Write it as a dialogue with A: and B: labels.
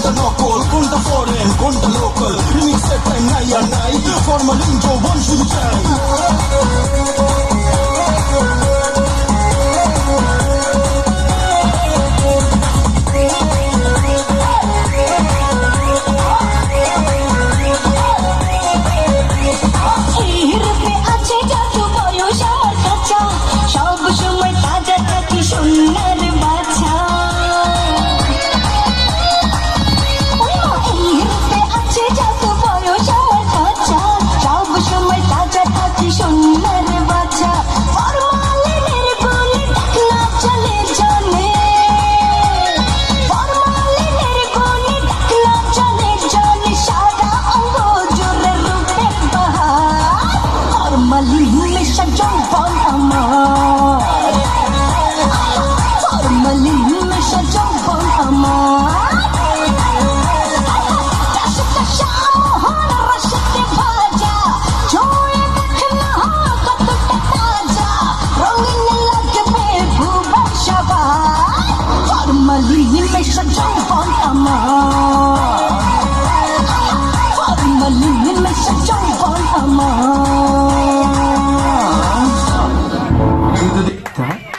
A: কোনটা নকল কোনটা ফরেন কোনটা লোকাল রিমিক্সের টাইম নাই আর নাই ফরমালিন যৌবন শুধু চাই
B: Formalin, me sa jambon amor.